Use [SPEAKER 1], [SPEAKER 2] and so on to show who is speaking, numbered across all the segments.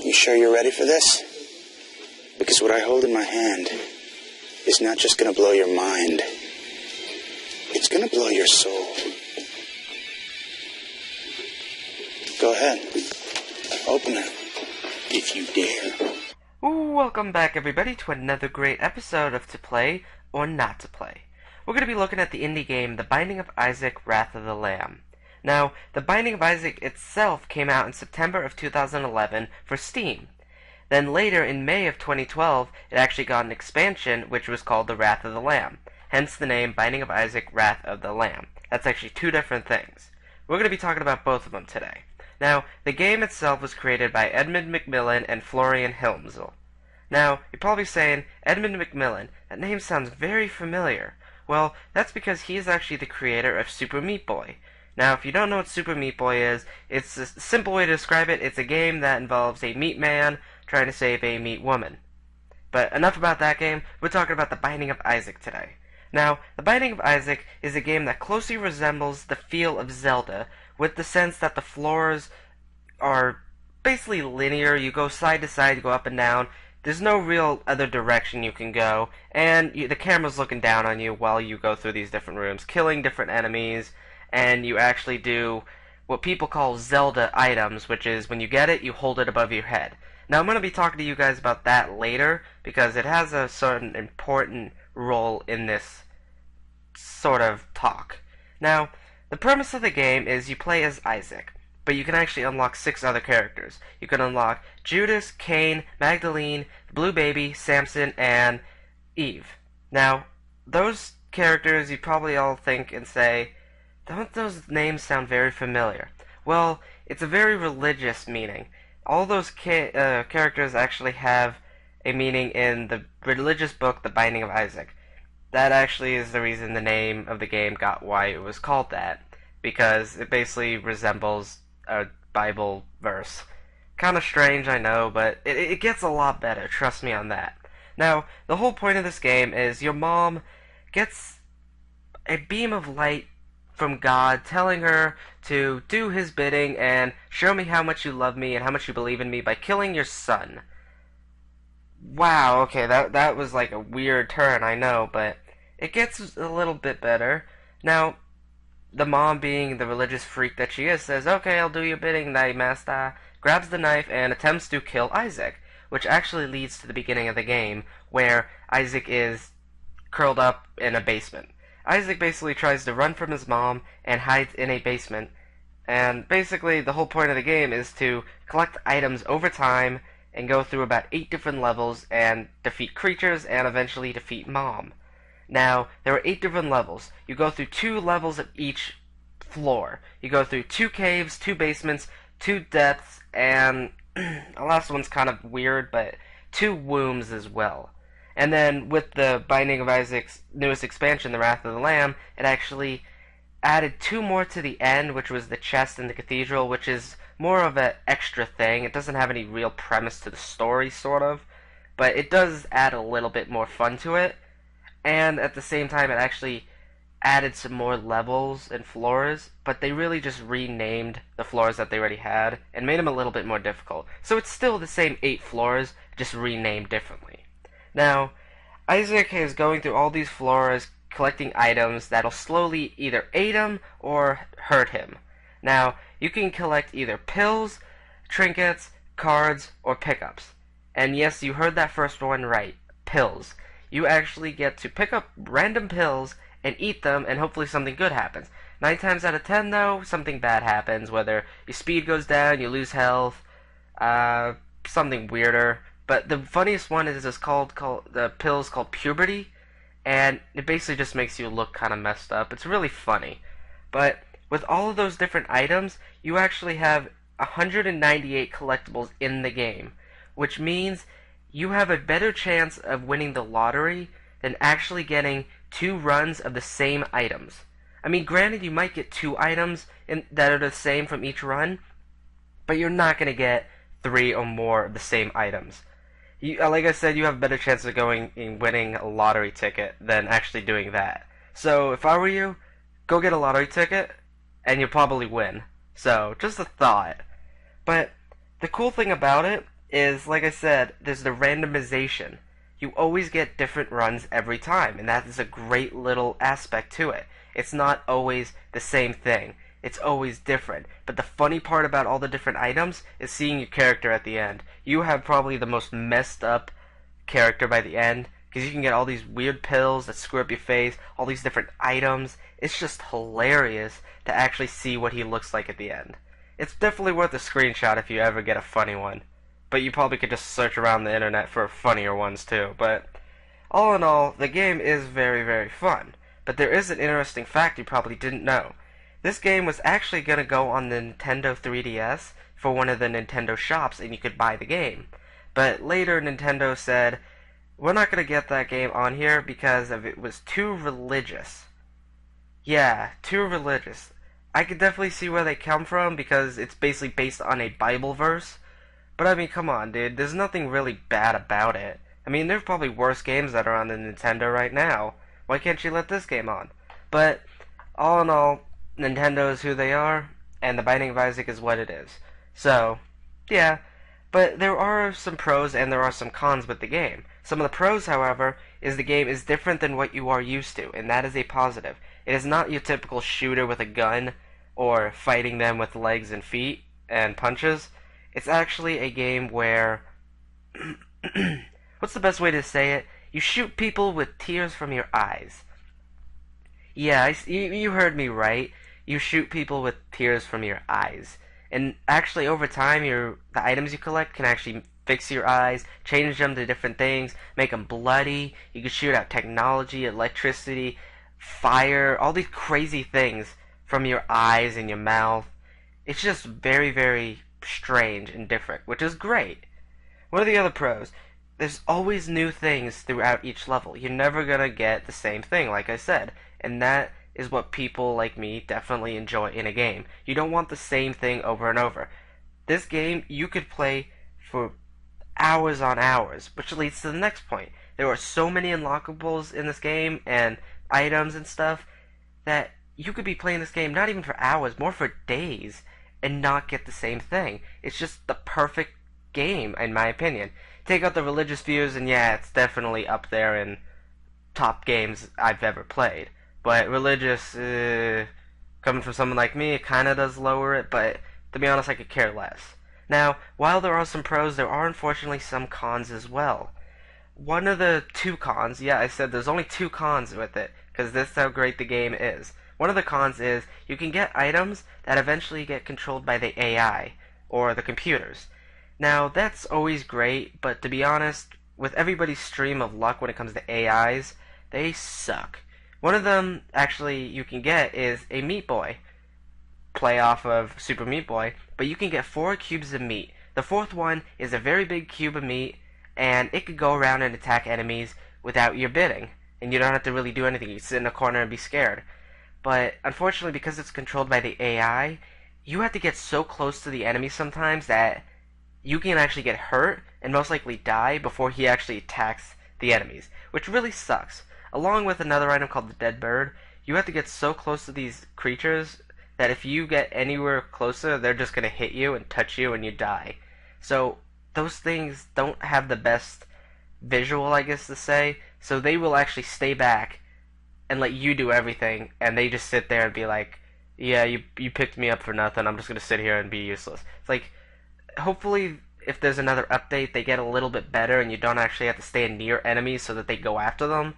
[SPEAKER 1] You sure you're ready for this? Because what I hold in my hand is not just gonna blow your mind. It's gonna blow your soul. Go ahead. Open it. If you dare.
[SPEAKER 2] Welcome back, everybody, to another great episode of To Play or Not to Play. We're going to be looking at the indie game The Binding of Isaac: Wrath of the Lamb. Now, The Binding of Isaac itself came out in September of 2011 for Steam. Then later, in May of 2012, it actually got an expansion which was called The Wrath of the Lamb, hence the name Binding of Isaac: Wrath of the Lamb. That's actually two different things. We're going to be talking about both of them today. Now, the game itself was created by Edmund McMillen and Florian Helmsel. Now, you're probably saying, Edmund McMillen, that name sounds very familiar. Well, that's because he is actually the creator of Super Meat Boy. Now, if you don't know what Super Meat Boy is, it's a simple way to describe it. It's a game that involves a meat man trying to save a meat woman. But enough about that game. We're talking about The Binding of Isaac today. Now, The Binding of Isaac is a game that closely resembles the feel of Zelda, with the sense that the floors are basically linear. You go side to side, you go up and down. There's no real other direction you can go, and the camera's looking down on you while you go through these different rooms, killing different enemies, and you actually do what people call Zelda items, which is when you get it, you hold it above your head. Now, I'm going to be talking to you guys about that later, because it has a certain important role in this sort of talk. Now, the premise of the game is you play as Isaac, but you can actually unlock 6 other characters. You can unlock Judas, Cain, Magdalene, the Blue Baby, Samson, and Eve. Now, those characters you probably all think and say, don't those names sound very familiar? Well, it's a very religious meaning. All those characters actually have a meaning in the religious book, The Binding of Isaac. That actually is the reason the name of the game got why it was called that, because it basically resembles a Bible verse. Kind of strange, I know, but it gets a lot better, trust me on that. Now, the whole point of this game is your mom gets a beam of light from God telling her to do his bidding and show me how much you love me and how much you believe in me by killing your son. Wow, okay, that was like a weird turn, I know, but it gets a little bit better. Now, the mom, being the religious freak that she is, says, okay, I'll do your bidding, thy master, grabs the knife and attempts to kill Isaac, which actually leads to the beginning of the game, where Isaac is curled up in a basement. Isaac basically tries to run from his mom and hides in a basement, and basically the whole point of the game is to collect items over time and go through about 8 different levels and defeat creatures and eventually defeat Mom. Now, there are 8 different levels. You go through 2 levels of each floor. You go through 2 caves, 2 basements, 2 depths, and the last one's kind of weird, but 2 wombs as well. And then with the Binding of Isaac's newest expansion, The Wrath of the Lamb, it actually added 2 more to the end, which was the chest and the cathedral, which is more of an extra thing. It doesn't have any real premise to the story, sort of, but it does add a little bit more fun to it. And at the same time, it actually added some more levels and floors, but they really just renamed the floors that they already had and made them a little bit more difficult. So it's still the same 8 floors, just renamed differently. Now, Isaac is going through all these floors, collecting items that'll slowly either aid him or hurt him. Now, you can collect either pills, trinkets, cards, or pickups. And yes, you heard that first one right, pills. You actually get to pick up random pills and eat them, and hopefully something good happens. 9 times out of 10, though, something bad happens, whether your speed goes down, you lose health, something weirder. But the funniest one is the pill's called Puberty, and it basically just makes you look kind of messed up. It's really funny. But with all of those different items, you actually have 198 collectibles in the game, which means you have a better chance of winning the lottery than actually getting 2 runs of the same items. I mean, granted, you might get 2 items that are the same from each run, but you're not going to get 3 or more of the same items. Like I said, you have a better chance of going and winning a lottery ticket than actually doing that. So, if I were you, go get a lottery ticket, and you'll probably win. So, just a thought. But the cool thing about it is, like I said, there's the randomization. You always get different runs every time, and that is a great little aspect to it. It's not always the same thing. It's always different. But the funny part about all the different items is seeing your character at the end. You have probably the most messed up character by the end, because you can get all these weird pills that screw up your face, all these different items. It's just hilarious to actually see what he looks like at the end. It's definitely worth a screenshot if you ever get a funny one. But you probably could just search around the internet for funnier ones too. But all in all, the game is very, very fun. But there is an interesting fact you probably didn't know. This game was actually going to go on the Nintendo 3DS for one of the Nintendo shops, and you could buy the game. But later Nintendo said, we're not going to get that game on here because it was too religious. Yeah, too religious. I could definitely see where they come from because it's basically based on a Bible verse. But I mean, come on, dude. There's nothing really bad about it. I mean, there's probably worse games that are on the Nintendo right now. Why can't you let this game on? But, all in all, Nintendo is who they are, and The Binding of Isaac is what it is. So, yeah. But there are some pros and there are some cons with the game. Some of the pros, however, is the game is different than what you are used to, and that is a positive. It is not your typical shooter with a gun, or fighting them with legs and feet and punches. It's actually a game where, what's the best way to say it? You shoot people with tears from your eyes. Yeah, you heard me right. You shoot people with tears from your eyes. And actually, over time, the items you collect can actually fix your eyes, change them to different things, make them bloody. You can shoot out technology, electricity, fire, all these crazy things from your eyes and your mouth. It's just very, very strange and different, which is great. One of the other pros, there's always new things throughout each level. You're never gonna get the same thing, like I said, and that is what people like me definitely enjoy in a game. You don't want the same thing over and over. This game, you could play for hours on hours, which leads to the next point. There are so many unlockables in this game, and items and stuff, that you could be playing this game not even for hours, more for days, and not get the same thing. It's just the perfect game, in my opinion. Take out the religious views, and yeah, it's definitely up there in top games I've ever played. But religious, coming from someone like me, it kind of does lower it, but to be honest, I could care less. Now, while there are some pros, there are unfortunately some cons as well. One of the two cons, yeah, I said there's only two cons with it, because this is how great the game is. One of the cons is you can get items that eventually get controlled by the AI, or the computers. Now, that's always great, but to be honest, with everybody's stream of luck when it comes to AIs, they suck. One of them, actually, you can get is a Meat Boy. Play off of Super Meat Boy, but you can get 4 cubes of meat. The fourth one is a very big cube of meat, and it could go around and attack enemies without your bidding. And you don't have to really do anything. You sit in a corner and be scared. But unfortunately, because it's controlled by the AI, you have to get so close to the enemy sometimes that you can actually get hurt and most likely die before he actually attacks the enemies, which really sucks. Along with another item called the Dead Bird, you have to get so close to these creatures that if you get anywhere closer, they're just going to hit you and touch you and you die. So those things don't have the best visual, I guess to say, so they will actually stay back and let you do everything, and they just sit there and be like, yeah, you picked me up for nothing, I'm just going to sit here and be useless. It's like, hopefully, if there's another update, they get a little bit better, and you don't actually have to stay near enemies so that they go after them,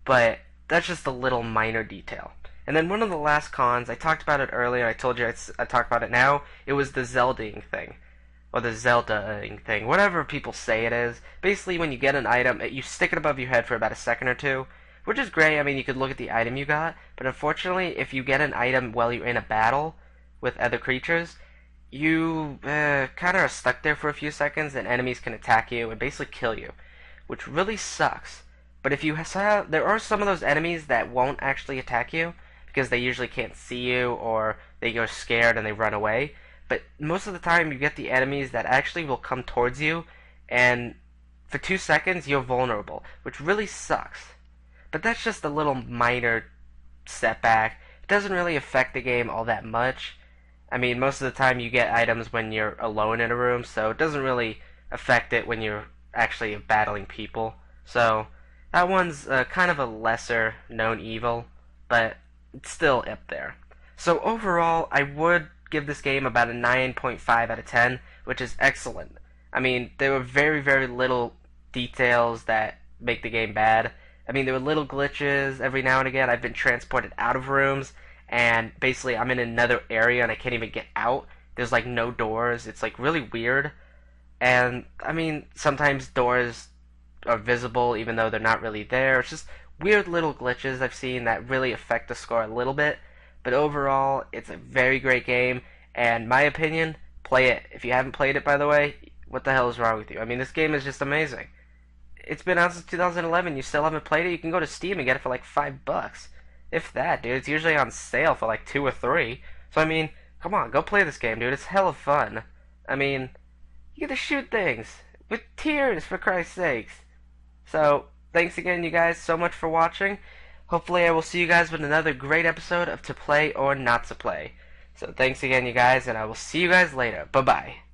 [SPEAKER 2] but that's just a little minor detail. And then one of the last cons, I talked about it earlier, I told you I talk about it now, it was the Zelda-ing thing. Or the Zelda-ing thing, whatever people say it is. Basically, when you get an item, you stick it above your head for about a second or two, which is great. I mean, you could look at the item you got, but unfortunately, if you get an item while you're in a battle with other creatures, you kind of are stuck there for a few seconds, and enemies can attack you and basically kill you, which really sucks. But if you have, there are some of those enemies that won't actually attack you, because they usually can't see you, or they go scared and they run away. But most of the time, you get the enemies that actually will come towards you, and for 2 seconds, you're vulnerable, which really sucks. But that's just a little minor setback. It doesn't really affect the game all that much. I mean, most of the time you get items when you're alone in a room, so it doesn't really affect it when you're actually battling people. So that one's kind of a lesser known evil, but it's still up there. So overall, I would give this game about a 9.5 out of 10, which is excellent. I mean, there were very, very little details that make the game bad. I mean, there were little glitches every now and again. I've been transported out of rooms, and basically I'm in another area and I can't even get out. There's like no doors. It's like really weird. And I mean, sometimes doors are visible even though they're not really there. It's just weird little glitches I've seen that really affect the score a little bit. But overall, it's a very great game, and my opinion, play it. If you haven't played it, by the way, what the hell is wrong with you? I mean, this game is just amazing. It's been out since 2011. You still haven't played it? You can go to Steam and get it for like $5. If that, dude. It's usually on sale for like 2 or 3. So I mean, come on, go play this game, dude. It's hella fun. I mean, you get to shoot things with tears, for Christ's sakes. So, thanks again, you guys, so much for watching. Hopefully I will see you guys with another great episode of To Play or Not to Play. So thanks again, you guys, and I will see you guys later. Bye-bye.